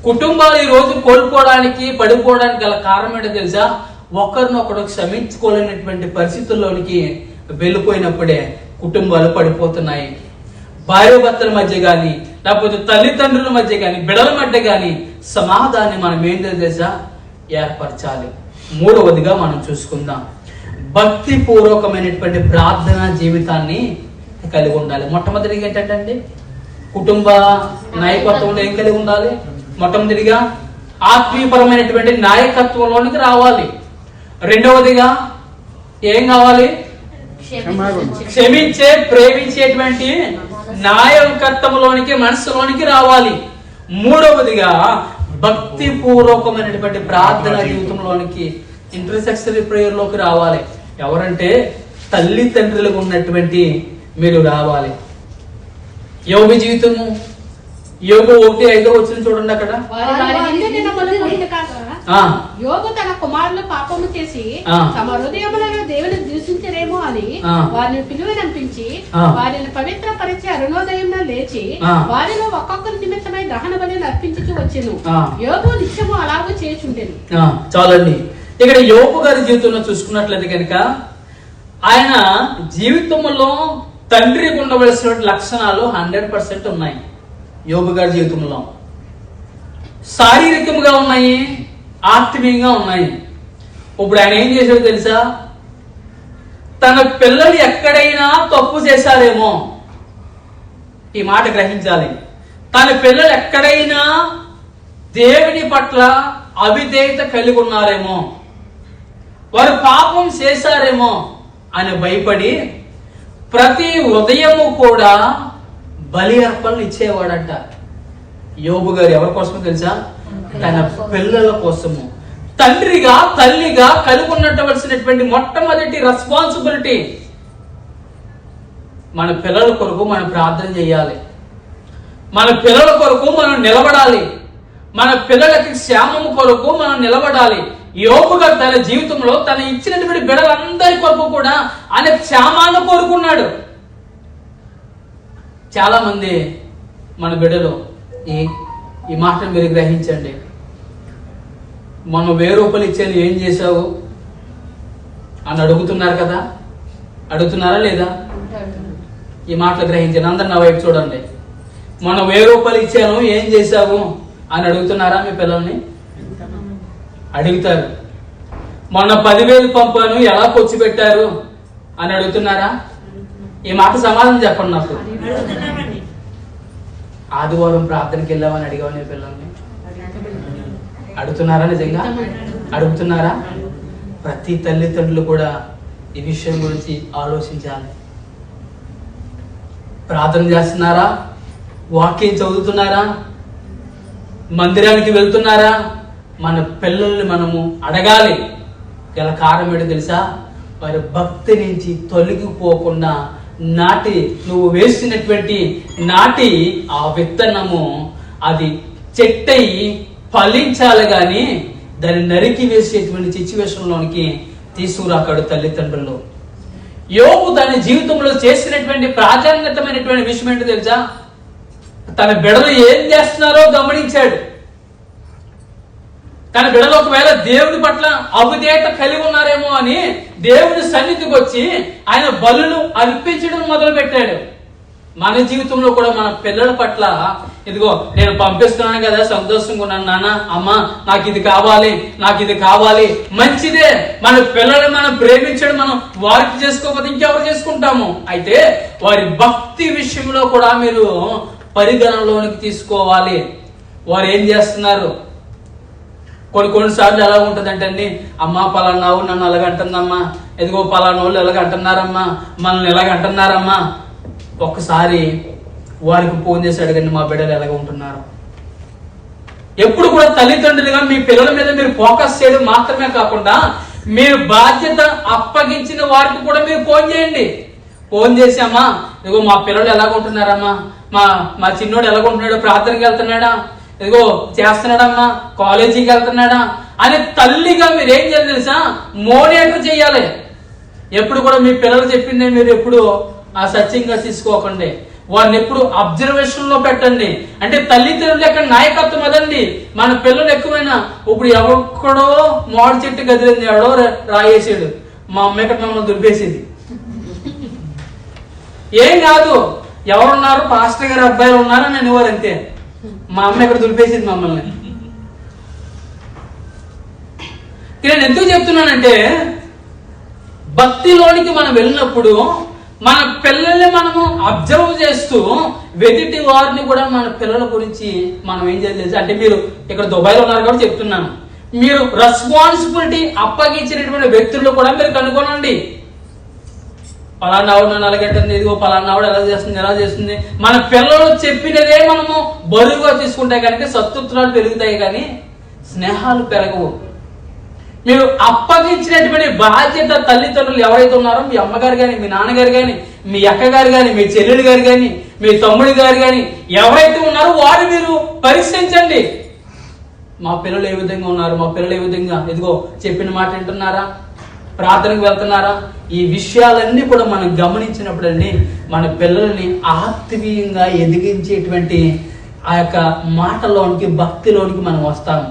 కుటుంబాలు ఈ రోజు కోల్పోవడానికి, పడిపోవడానికి గల కారణం ఏంటో తెలుసా? ఒకరినొకరు క్షమించుకోలేనటువంటి పరిస్థితుల్లోనికి వెళ్ళిపోయినప్పుడే కుటుంబాలు పడిపోతున్నాయి. భార్య భర్తల మధ్య కానీ, లేకపోతే తల్లిదండ్రుల మధ్య కానీ, బిడల మధ్య కానీ సమాధానం మనం ఏంటో తెలుసా? ఏర్పరచాలి. మూడవదిగా మనం చూసుకుందాం, భక్తి పూర్వకమైనటువంటి ప్రార్థన జీవితాన్ని కలిగి ఉండాలి. మొట్టమొదటిగా ఏంటంటే కుటుంబ నాయకత్వంలో ఏం కలిగి ఉండాలి? మొట్టమొదటిగా ఆత్మీయపరమైనటువంటి నాయకత్వంలోనికి రావాలి. రెండవదిగా ఏం కావాలి? క్షమించే, ప్రేమించేటువంటి నాయకత్వంలోనికి, మనసులోనికి రావాలి. మూడవదిగా భక్తి పూర్వకమైనటువంటి ప్రార్థన జీవితంలోనికి, ఇంటర్సెక్షన్ ప్రేయర్ లోకి రావాలి. ఎవరంటే తల్లిదండ్రులకు ఉన్నటువంటి మీరు రావాలి. యోగు జీవితము, యోగు 1:5 చూడండి అక్కడ. యోగు తన కుమారులు పాపము చేసి తమ హృదయములను దేవుని దూషించరేమో అని వారిని పిలువనంపించి వారిని పవిత్రపరిచి అరుణోదయంలో లేచి వారిలో ఒక్కొక్కరి నిమిత్తమై దహన బలిని అర్పించుచు వచ్చెను. యోగు నిత్యము అలాగూ చేయుచుండెను. చాలండి. ఇక్కడ యోగు గారి జీవితంలో చూసుకున్నట్లయితే కనుక ఆయన జీవితంలో తండ్రికి ఉండవలసిన లక్షణాలు 100% ఉన్నాయి. యోగు గారి జీవితంలో శారీరకంగా ఉన్నాయి, ఆత్మీయంగా ఉన్నాయి. ఇప్పుడు ఆయన ఏం చేశాడో తెలుసా? తన పిల్లలు ఎక్కడైనా తప్పు చేశారేమో, ఈ మాట గ్రహించాలి. తన పిల్లలు ఎక్కడైనా దేవుని పట్ల అవిధేయత కలిగి ఉన్నారేమో, వారు పాపం చేశారేమో అని భయపడి ప్రతి ఉదయము కూడా బలి అర్పణలు ఇచ్చేవాడంట. యోబు గారు ఎవరి కోసమో తెలుసా? తన పిల్లల కోసము. తండ్రిగా, తల్లిగా కలిగి ఉండవలసినటువంటి మొట్టమొదటి రెస్పాన్సిబిలిటీ మన పిల్లల కొరకు మనం ప్రార్థన చేయాలి. మన పిల్లల కొరకు మనం నిలబడాలి. మన పిల్లలకి క్షేమం కొరకు మనం నిలబడాలి. యోబు గారు తన జీవితంలో తన ఇచ్చినటువంటి బిడ్డలందరి కొరకు కూడా ఆయన క్షేమాన్ని కోరుకున్నాడు. చాలా మంది మన బిడ్డలు ఈ మాటను మీరు గ్రహించండి. మనం 1000 రూపాయలు ఇచ్చాను, ఏం చేశావు అని అడుగుతున్నారు కదా. అడుగుతున్నారా లేదా? ఈ మాటలు గ్రహించండి. అందరు నా వైపు చూడండి. మనం 1000 రూపాయలు ఇచ్చాను, ఏం చేశావు అని అడుగుతున్నారా మీ పిల్లల్ని? అడుగుతారు. మొన్న 10,000 పంపాను, ఎలా పొచ్చి పెట్టారు అని అడుగుతున్నారా? ఈ మాట సమాధానం చెప్పండి నాకు. ఆదివారం ప్రార్థనకి వెళ్ళామని అడిగావు నీ పిల్లల్ని? అడుగుతున్నారా? నిజంగా అడుగుతున్నారా? ప్రతి తల్లిదండ్రులు కూడా ఈ విషయం గురించి ఆలోచించాలి. ప్రార్థన చేస్తున్నారా? వాక్యం చదువుతున్నారా? మందిరానికి వెళ్తున్నారా? మన పిల్లల్ని మనము అడగాలి. గల కారణం ఏంటో తెలుసా? వారి భక్తి నుంచి తొలగిపోకుండా నువ్వు వేసినటువంటి ఆ విత్తనము అది చెట్టయి ఫలించాలి గాని దాన్ని నరికి వేసేటువంటి సిచ్యువేషన్లోనికి తీసుకురాకాడు తల్లిదండ్రులు. యోబు తన జీవితంలో చేసినటువంటి ప్రాధాన్యతమైనటువంటి విషయం ఏంటో తెలుసా? తన బిడ్డలు ఏం చేస్తున్నారో గమనించాడు. తన బిడ్డలు ఒకవేళ దేవుడి పట్ల అవిధేయత కలిగి ఉన్నారేమో అని దేవుడి సన్నిధికి వచ్చి ఆయన బలులు అర్పించడం మొదలు పెట్టాడు. మన జీవితంలో కూడా మన పిల్లల పట్ల ఇదిగో నేను పంపిస్తున్నాను కదా, సంతోషంగా ఉన్నాను నాన్న, అమ్మ నాకు ఇది కావాలి, నాకు ఇది కావాలి, మంచిదే. మన పిల్లల్ని మనం ప్రేమించడం మనం వారికి చేసుకోకపోతే ఇంకెవరు చేసుకుంటాము? అయితే వారి భక్తి విషయంలో కూడా మీరు పరిగణనలోనికి తీసుకోవాలి. వారు ఏం చేస్తున్నారు? కొన్నిసార్లు ఎలా ఉంటుందంటే అండి, అమ్మ పలానావు నన్ను ఎలాగంటుందమ్మా, ఎదిగో పలానా వాళ్ళు ఎలాగంటున్నారమ్మా, మనల్ని ఎలాగంటున్నారమ్మా. ఒక్కసారి వారికి ఫోన్ చేసి అడగండి, మా బిడ్డలు ఎలాగ ఉంటున్నారు. ఎప్పుడు కూడా తల్లిదండ్రులుగా మీ పిల్లల మీద మీరు ఫోకస్ చేయడం మాత్రమే కాకుండా మీరు బాధ్యత అప్పగించిన వారికి కూడా మీరు ఫోన్ చేయండి. ఫోన్ చేసి అమ్మా ఇదిగో మా పిల్లలు ఎలాగుంటున్నారమ్మా, మా చిన్నోడు ఎలాగుంటున్నాడు, ప్రార్థనకి వెళ్తున్నాడా, ఇదిగో చేస్తున్నాడమ్మా, కాలేజీకి వెళ్తున్నాడా అని తల్లిగా మీరు ఏం చేయాలి తెలుసా? మోనిటర్ చేయాలి. ఎప్పుడు కూడా మీ పిల్లలు చెప్పింది మీరు ఎప్పుడు సత్యంగా తీసుకోకండి. వారిని ఎప్పుడు అబ్జర్వేషన్ లో పెట్టండి. అంటే తల్లిదండ్రులు యొక్క నాయకత్వం అదండి. మన పిల్లలు ఎక్కువైనా ఇప్పుడు ఎవక్కడో మామిడి చెట్టు గదిలింది, ఎవడో రాయేసాడు, మా అమ్మ ఇక్కడ మమ్మల్ని దులిపేసేది. ఏం కాదు, ఎవరున్నారు, పాస్టర్ గారి అబ్బాయిలు ఉన్నారని అనేవారు అంతే. మా అమ్మ ఇక్కడ దులిపేసింది మమ్మల్ని. నేను ఎందుకు చెప్తున్నానంటే భక్తిలోనికి మనం వెళ్ళినప్పుడు మన పిల్లల్ని మనము అబ్జర్వ్ చేస్తూ వెదిటి వారిని కూడా మన పిల్లల గురించి మనం ఏం చేయాలి అంటే, మీరు ఇక్కడ దుబాయ్లో ఉన్నారు కాబట్టి చెప్తున్నాను, మీరు రెస్పాన్సిబిలిటీ అప్పగించినటువంటి వ్యక్తులు కూడా మీరు కనుగొనండి. పలానావుడు నన్ను అలాగంటుంది, ఇదిగో పలానావుడు ఎలా చేస్తుంది. మన పిల్లలు చెప్పినదే మనము బరువుగా తీసుకుంటే కనుక సత్తుత్రాలు పెరుగుతాయి కానీ స్నేహాలు పెరగవు. మీరు అప్పగించినటువంటి బాధ్యత తల్లిదండ్రులు ఎవరైతే ఉన్నారో, మీ అమ్మగారు కానీ, మీ నాన్నగారు కానీ, మీ అక్కగారు కానీ, మీ చెల్లెలు గారు కానీ, మీ తమ్ముడి గారు కానీ ఎవరైతే ఉన్నారో వారు మీరు పరీక్షించండి. మా పిల్లలు ఏ విధంగా ఉన్నారు, మా పిల్లలు ఏ విధంగా ఇదిగో చెప్పిన మాట వింటున్నారా, ప్రార్థనకు వెళ్తున్నారా? ఈ విషయాలన్నీ కూడా మనం గమనించినప్పుడండి మన పిల్లల్ని ఆత్మీయంగా ఎదిగించేటువంటి ఆ యొక్క మాటలోనికి, భక్తిలోనికి మనం వస్తాము.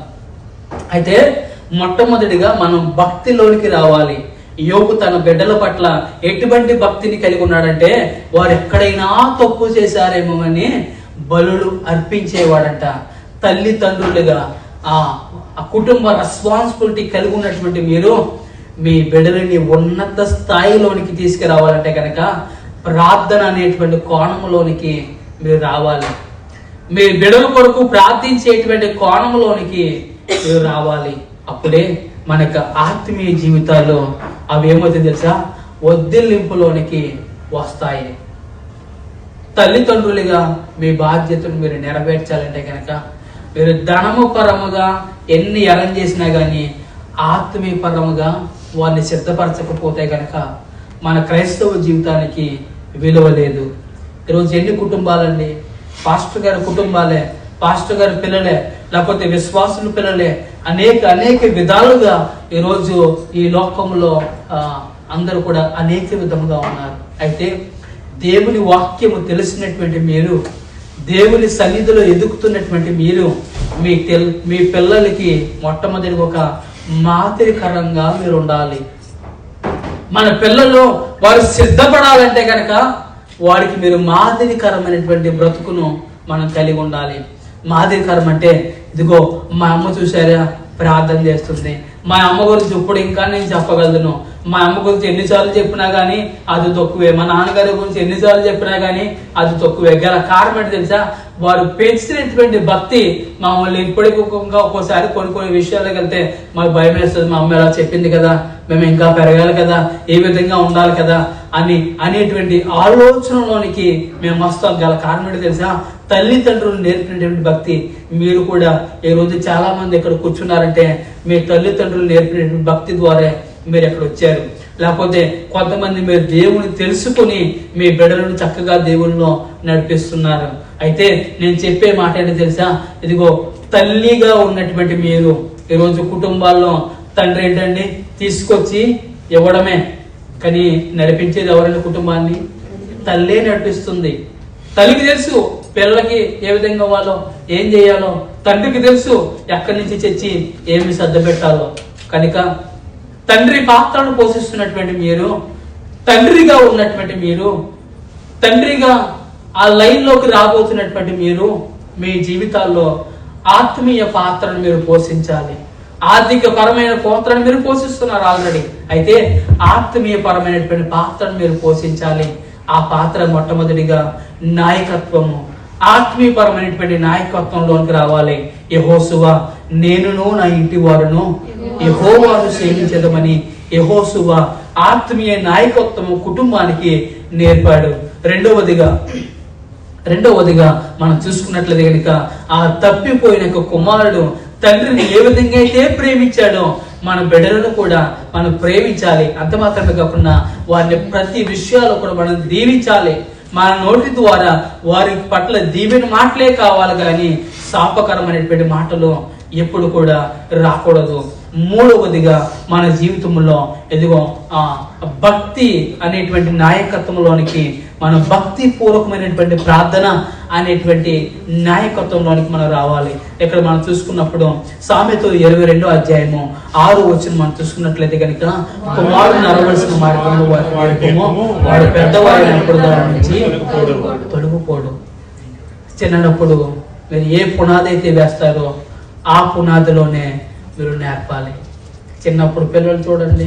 అయితే మొట్టమొదటిగా మనం భక్తిలోనికి రావాలి. యోబు తన బిడ్డల పట్ల ఎటువంటి భక్తిని కలిగి ఉన్నాడంటే, వారు ఎక్కడైనా తప్పు చేశారేమో అని బలులు అర్పించేవాడంట. తల్లిదండ్రులుగా ఆ కుటుంబ రెస్పాన్సిబిలిటీ కలిగి ఉన్నటువంటి మీరు మీ బిడ్డలని ఉన్నత స్థాయిలోనికి తీసుకురావాలంటే కనుక ప్రార్థన అనేటువంటి కోణంలోనికి మీరు రావాలి. మీ బిడ్డల కొరకు ప్రార్థించేటువంటి కోణంలోనికి మీరు రావాలి. అప్పుడే మన యొక్క ఆత్మీయ జీవితాల్లో అవి ఏమవుతుంది తెలుసా? ఒద్దిల్లింపులోనికి వస్తాయి. తల్లిదండ్రులుగా మీ బాధ్యతను మీరు నెరవేర్చాలంటే కనుక మీరు ధనము పరముగా ఎన్ని అరేంజ్ చేసినా కానీ ఆత్మీయ పరముగా వారిని సిద్ధపరచకపోతే కనుక మన క్రైస్తవ జీవితానికి విలువ లేదు. ఈరోజు ఎన్ని కుటుంబాలండి, పాస్టర్ గారి కుటుంబాలే, పాస్టర్ గారి పిల్లలే లేకపోతే విశ్వాసుల పిల్లలే అనేక విధాలుగా ఈరోజు ఈ లోకంలో అందరూ కూడా అనేక విధముగా ఉన్నారు. అయితే దేవుని వాక్యము తెలిసినటువంటి మీరు, దేవుని సన్నిధిలో ఎదుగుతున్నటువంటి మీరు మీ పిల్లలకి మొట్టమొదటి ఒక మాదిరికరంగా మీరు ఉండాలి. మన పిల్లలు వారు సిద్ధపడాలంటే కనుక వారికి మీరు మాదిరికరమైనటువంటి బ్రతుకును మనం కలిగి ఉండాలి. మాదిరికరం అంటే ఇదిగో మా అమ్మ చూసారా ప్రార్థన చేస్తుంది, మా అమ్మ గురించి ఇప్పుడు ఇంకా నేను చెప్పగలను, మా అమ్మ గురించి ఎన్నిసార్లు చెప్పినా గానీ అది తక్కువే, మా నాన్నగారి గురించి ఎన్నిసార్లు చెప్పినా గానీ అది తక్కువే. గల కారణం ఏంటి తెలుసా? వారు పెంచినటువంటి భక్తి మమ్మల్ని ఇప్పటికి ఒక్కోసారి కొన్ని విషయాలకు వెళ్తే మాకు భయం వేస్తుంది. మా అమ్మ ఎలా చెప్పింది కదా, మేము ఇంకా పెరగాలి కదా, ఏ విధంగా ఉండాలి కదా అనేటువంటి ఆలోచనలోనికి మేము వస్తాం. గల కారణం ఏంటి తెలుసా? తల్లిదండ్రులు నేర్పినటువంటి భక్తి. మీరు కూడా ఈ రోజు చాలా మంది ఇక్కడ కూర్చున్నారంటే మీ తల్లిదండ్రులు నేర్పినటువంటి భక్తి ద్వారా మీరు ఎక్కడ వచ్చారు. లేకపోతే కొంతమంది మీరు దేవుని తెలుసుకుని మీ బిడ్డలను చక్కగా దేవుల్లో నడిపిస్తున్నారు. అయితే నేను చెప్పే మాట ఏంటి తెలుసా? ఇదిగో తల్లిగా ఉన్నటువంటి మీరు ఈరోజు కుటుంబాల్లో తండ్రి ఏంటండి తీసుకొచ్చి ఇవ్వడమే, కానీ నడిపించేది ఎవరైనా కుటుంబాన్ని తల్లే నడిపిస్తుంది. తల్లికి తెలుసు పిల్లలకి ఏ విధంగా వాళ్ళో ఏం చేయాలో, తండ్రికి తెలుసు ఎక్కడి నుంచి తెచ్చి ఏమి సర్ద పెట్టాలో. కనుక తండ్రి పాత్రను పోషిస్తున్నటువంటి మీరు, తండ్రిగా ఉన్నటువంటి మీరు, తండ్రిగా ఆ లైన్లోకి రాబోతున్నటువంటి మీరు మీ జీవితాల్లో ఆత్మీయ పాత్రను మీరు పోషించాలి. ఆర్థిక పరమైన పాత్రను మీరు పోషిస్తున్నారు ఆల్రెడీ. అయితే ఆత్మీయ పరమైనటువంటి పాత్రను మీరు పోషించాలి. ఆ పాత్ర మొట్టమొదటిగా నాయకత్వము, ఆత్మీయపరమైనటువంటి నాయకత్వంలోనికి రావాలి. యెహోషువ నేనును నా ఇంటి వారును యెహోవాను సేవించదమని యెహోషువ ఆత్మీయ నాయకత్వము కుటుంబానికి నేర్పాడు. రెండవదిగా మనం చూసుకున్నట్లయితే కనుక ఆ తప్పిపోయిన కుమారుడు తండ్రిని ఏ విధంగా అయితే ప్రేమించాడో మన బిడ్డలను కూడా మనం ప్రేమించాలి. అంత మాత్రమే కాకుండా వారిని ప్రతి విషయాల్లో కూడా మనం దీవించాలి. మన నోటి ద్వారా వారి పట్ల దీవెన మాటలే కావాలి, కానీ శాపకరమైనటువంటి మాటలు ఎప్పుడు కూడా రాకూడదు. మూడవదిగా మన జీవితంలో ఎదుగో భక్తి అనేటువంటి నాయకత్వంలోనికి మనం భక్తి పూర్వకమైనటువంటి ప్రార్థన అనేటువంటి నాయకత్వంలోనికి మనం రావాలి. ఇక్కడ మనం చూసుకున్నప్పుడు సామెతలు 22వ అధ్యాయము 6వ వచనం మనం చూసుకున్నట్లయితే కనుక కుమారుడు నడవలసిన మార్గంలో వాడు పెద్దవాడైనప్పుడు దాని నుంచి తొలగిపోడు. చిన్నప్పుడు మీరు ఏ పునాది అయితే వేస్తారో ఆ పునాదిలోనే మీరు నేర్పాలి. చిన్నప్పుడు పిల్లలు చూడండి,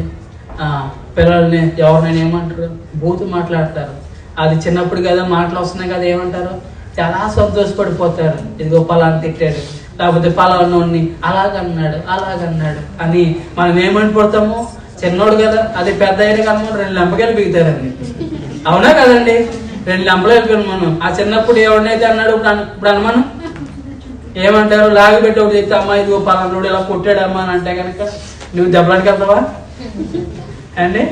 పిల్లల్ని ఎవరినైనా ఏమంటారు? బూతు మాట్లాడతారు. అది చిన్నప్పుడు కదా మాటలు వస్తున్నాయి కదా, ఏమంటారు? చాలా సంతోషపడిపోతారు. ఇదిగో పలానా తిట్టాడు, లేకపోతే పలానోడిని అలాగన్నాడు అని మనం ఏమనిపోతాము? చిన్నోడు కదా, అది పెద్ద అయిన కదా 2 లెంపకాయలు బిగుతారండి. అవునా కదండి? 2 లెంపలు వెళ్ళిపోయాను మనం. ఆ చిన్నప్పుడు ఎవరినైతే అన్నాడు ఇప్పుడు అనమాను ఏమంటారు? లాగి పెట్టి ఒకటి చెప్తే అమ్మా ఇదిగో పలానోడు ఇలా కొట్టాడమ్మా అని అంటే కనుక నువ్వు దెబ్బలానికి వెళ్తావా అండి?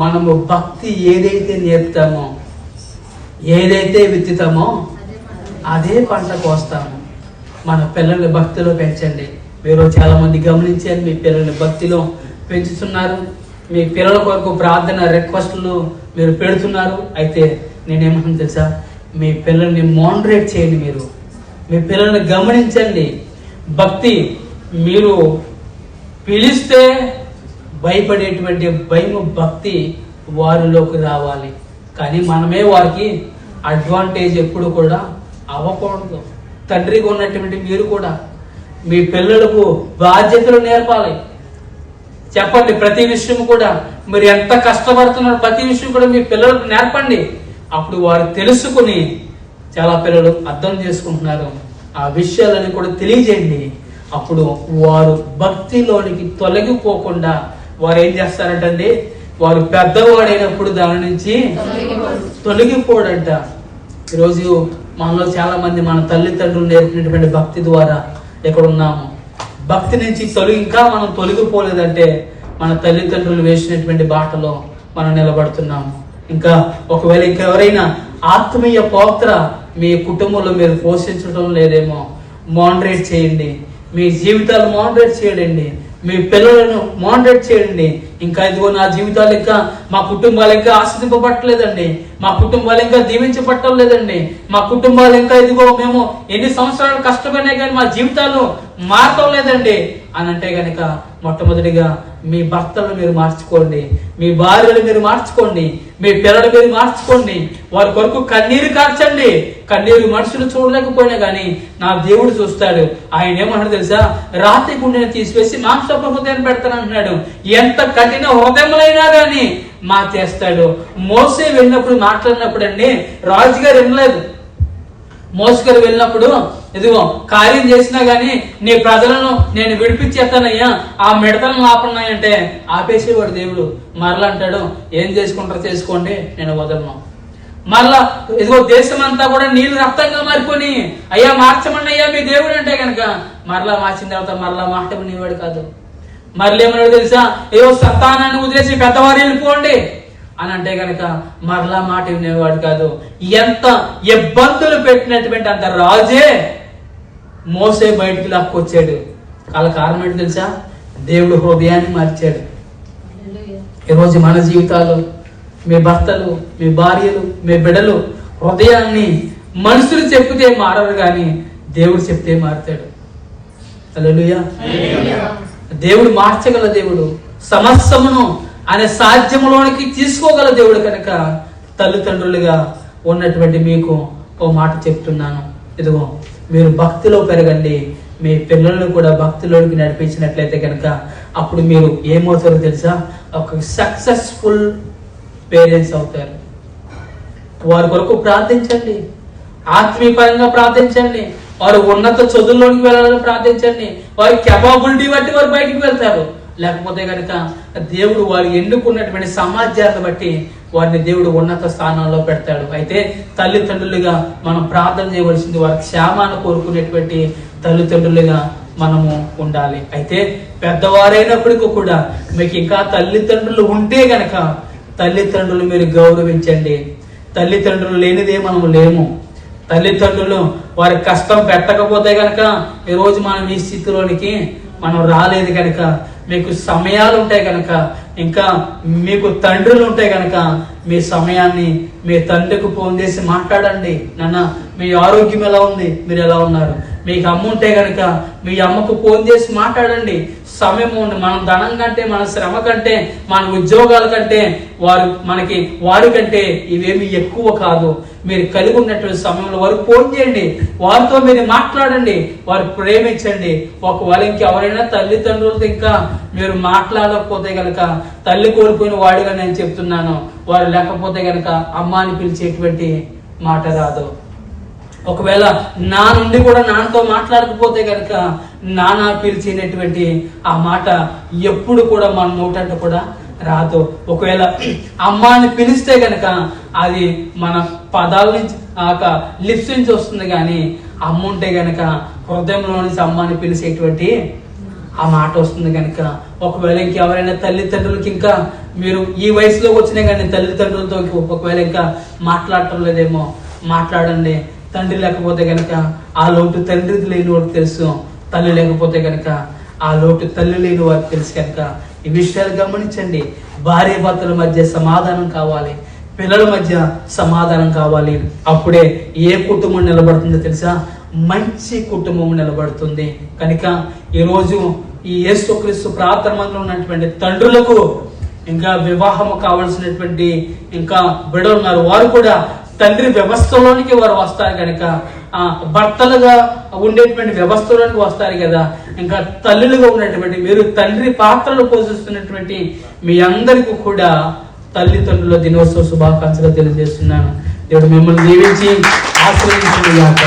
మనము భక్తి ఏదైతే నేర్పుతామో, ఏదైతే విత్తుతామో అదే పంట కోస్తాము. మన పిల్లల్ని భక్తిలో పెంచండి. మీరు చాలా మంది గమనించారు, మీ పిల్లల్ని భక్తిలో పెంచుతున్నారు. మీ పిల్లల కొరకు ప్రార్థన రిక్వెస్ట్లు మీరు పెడుతున్నారు. అయితే నేనేమంటున్నా తెలుసా? మీ పిల్లల్ని మోడరేట్ చేయండి. మీరు మీ పిల్లల్ని గమనించండి. భక్తి మీరు పిలిస్తే భయపడేటువంటి భయము భక్తి వారిలోకి రావాలి. కానీ మనమే వారికి అడ్వాంటేజ్ ఎప్పుడు కూడా అవ్వకూడదు. తండ్రిగా ఉన్నటువంటి మీరు కూడా మీ పిల్లలకు బాధ్యతలు నేర్పాలి. చెప్పండి, ప్రతి విషయం కూడా మీరు ఎంత కష్టపడుతున్నారు ప్రతి విషయం కూడా మీ పిల్లలకు నేర్పండి. అప్పుడు వారు తెలుసుకుని, చాలా పిల్లలు అర్థం చేసుకుంటున్నారు, ఆ విషయాలని కూడా తెలియజేయండి. అప్పుడు వారు భక్తిలోనికి తొలగిపోకుండా వారు ఏం చేస్తారంటండి? వారు పెద్దవాడైనప్పుడు దాని నుంచి తొలగిపోడంట. ఈరోజు మనలో చాలా మంది మన తల్లిదండ్రులు నేర్పినటువంటి భక్తి ద్వారా ఎక్కడ ఉన్నాము. భక్తి నుంచి ఇంకా మనం తొలగిపోలేదంటే మన తల్లిదండ్రులు వేసినటువంటి బాటలో మనం నిలబడుతున్నాము. ఇంకా ఒకవేళ ఇంకెవరైనా ఆత్మీయ పాత్ర మీ కుటుంబంలో మీరు పోషించడం లేదేమో, మోడరేట్ చేయండి, మీ జీవితాలు మోడరేట్ చేయండి, మీ పిల్లలను మోడరేట్ చేయండి. ఇంకా ఇదిగో నా జీవితాలు ఇంకా, మా కుటుంబాలు ఇంకా ఆశ్రదింపబట్టలేదండి, మా కుటుంబాలు ఇంకా దీవించబట్టం లేదండి, మా కుటుంబాలు ఇంకా ఇదిగో మేము ఎన్ని సంవత్సరాలు కష్టపడినా కానీ మా జీవితాలు మారటం లేదండి అని అంటే గనక మొట్టమొదటిగా మీ భర్తలను మీరు మార్చుకోండి, మీ భార్యలు మీరు మార్చుకోండి, మీ పిల్లలు మీరు మార్చుకోండి. వారి కొరకు కన్నీరు కార్చండి. కన్నీరు మనుషులు చూడలేకపోయినా కానీ నా దేవుడు చూస్తాడు. ఆయన ఏమన్నాడు తెలుసా? రాతి గుండెని తీసివేసి మాంసపు హృదయాన్ని పెడతాను అంటున్నాడు. ఎంత కఠిన హృదయములైనా కానీ మార్చేస్తాడు. మోసే వెళ్ళినప్పుడు మాట్లాడినప్పుడు అండి రాజుగారు వినలేదు. మోసగారు వెళ్ళినప్పుడు ఇదిగో కార్యం చేసినా గానీ నీ ప్రజలను నేను విడిపించేస్తానయ్యా, ఆ మిడతలను ఆపన్నాయంటే ఆపేసేవాడు దేవుడు. మరలా అంటాడు, ఏం చేసుకుంటారో చేసుకోండి, నేను వదలను. మరలా ఇదిగో దేశం అంతా కూడా నీళ్లు రక్తంగా మారిపోయి అయ్యా మార్చమని అయ్యా మీ దేవుడు అంటే కనుక మరలా మార్చిన తర్వాత మరలా మాట వినేవాడు కాదు. మరలా ఏమన్నాడు తెలుసా? ఏదో సంతానాన్ని వదిలేసి పెద్దవారు వెళ్ళిపోండి అని అంటే గనక మరలా మాట వినేవాడు కాదు. ఎంత ఇబ్బందులు పెట్టినటువంటి అంత రాజే మోసే బయటికి లాక్కొచ్చాడు. వాళ్ళ కారణం ఏంటి తెలుసా? దేవుడు హృదయాన్ని మార్చాడు. ఈరోజు మన జీవితాలు, మీ భర్తలు, మీ భార్యలు, మీ బిడ్డలు హృదయాన్ని మనుషులు చెప్తే మారరు కానీ దేవుడు చెప్తే మారుతాడు. హల్లెలూయా. దేవుడు మార్చగల దేవుడు, సమస్తమును అనే సాధ్యములోనికి తీసుకోగల దేవుడు కనుక తల్లిదండ్రులుగా ఉన్నటువంటి మీకు ఓ మాట చెప్తున్నాను. ఇదిగో మీరు భక్తిలో పెరగండి, మీ పిల్లలను కూడా భక్తిలోకి నడిపించినట్లయితే కనుక అప్పుడు మీరు ఏమవుతారో తెలుసా? ఒక సక్సెస్ఫుల్ పేరెంట్స్ అవుతారు. వారి కొరకు ప్రార్థించండి, ఆత్మీయపరంగా ప్రార్థించండి, వారు ఉన్నత చదువుల్లోకి వెళ్ళాలని ప్రార్థించండి. వారి కెపాబిలిటీ బట్టి వారు బయటికి వెళ్తారు. లేకపోతే కనుక దేవుడు వారు ఎన్నుకున్నటువంటి సమాజాన్ని బట్టి వారిని దేవుడు ఉన్నత స్థానంలో పెడతాడు. అయితే తల్లిదండ్రులుగా మనం ప్రార్థన చేయవలసింది వారి క్షేమాన్ని కోరుకునేటువంటి తల్లిదండ్రులుగా మనము ఉండాలి. అయితే పెద్దవారైనప్పటికీ కూడా మీకు ఇంకా తల్లిదండ్రులు ఉంటే గనక తల్లిదండ్రులు మీరు గౌరవించండి. తల్లిదండ్రులు లేనిదే మనము లేము. తల్లిదండ్రులు వారి కష్టం పెట్టకపోతే గనక ఈరోజు మనం ఈ స్థితిలోనికి మనం రాలేదు. కనుక మీకు సమయాలు ఉంటాయి కనుక, ఇంకా మీకు తండ్రులు ఉంటాయి కనుక మీ సమయాన్ని మీ తండ్రికి ఫోన్ చేసి మాట్లాడండి. నాన్న మీ ఆరోగ్యం ఎలా ఉంది, మీరు ఎలా ఉన్నారు? మీకు అమ్మ ఉంటే కనుక మీ అమ్మకు ఫోన్ చేసి మాట్లాడండి. సమయం ఉంది. మన ధనం కంటే, మన శ్రమ కంటే, మన ఉద్యోగాల కంటే వారి కంటే ఇవేమి ఎక్కువ కాదు. మీరు కలిగి ఉన్నటువంటి సమయంలో వారికి ఫోన్ చేయండి, వారితో మీరు మాట్లాడండి, వారు ప్రేమించండి. ఒకవేళ ఇంకెవరైనా తల్లిదండ్రులతో ఇంకా మీరు మాట్లాడకపోతే గనక తల్లి కోల్పోయిన వాడిగా నేను చెప్తున్నాను, వారు లేకపోతే గనక అమ్మ అని పిలిచేటువంటి మాట రాదు. ఒకవేళ నా నుండి కూడా నాన్నతో మాట్లాడకపోతే కనుక నాన్న పిలిచినటువంటి ఆ మాట ఎప్పుడు కూడా మన నోటంట కూడా రాదు. ఒకవేళ అమ్మాని పిలిస్తే కనుక అది మన పదాల నుంచి లిప్స్ నుంచి వస్తుంది, కానీ అమ్మ ఉంటే గనక హృదయంలో నుంచి అమ్మాని పిలిచేటువంటి ఆ మాట వస్తుంది. కనుక ఒకవేళ ఇంకెవరైనా తల్లిదండ్రులకి ఇంకా మీరు ఈ వయసులో వచ్చినా కానీ తల్లిదండ్రులతో ఒకవేళ ఇంకా మాట్లాడటం లేదేమో, మాట్లాడండి. తండ్రి లేకపోతే కనుక ఆ లోటు తండ్రి లేని వారికి తెలుసు, తల్లి లేకపోతే కనుక ఆ లోటు తల్లి లేని వారికి తెలుసు. కనుక ఈ విషయాలు గమనించండి. భార్య భర్తల మధ్య సమాధానం కావాలి, పిల్లల మధ్య సమాధానం కావాలి. అప్పుడే ఏ కుటుంబం నిలబడుతుందో తెలుసా? మంచి కుటుంబం నిలబడుతుంది. కనుక ఈరోజు ఈ యేసుక్రీస్తు ప్రార్థన మందిలో ఉన్నటువంటి తండ్రులకు ఇంకా వివాహం కావాల్సినటువంటి ఇంకా బిడ్డలు ఉన్నారు, వారు కూడా తండ్రి వ్యవస్థలోనికి వారు వస్తారు కనుక భర్తలుగా ఉండేటువంటి వ్యవస్థలోనికి వస్తారు కదా. ఇంకా తల్లులుగా ఉన్నటువంటి మీరు తండ్రి పాత్రలు పోషిస్తున్నటువంటి మీ అందరికీ కూడా తల్లిదండ్రుల దినోత్సవ శుభాకాంక్షలు తెలియజేస్తున్నాను. దేవుడు మిమ్మల్ని దీవించి ఆశీర్వదించుగాక.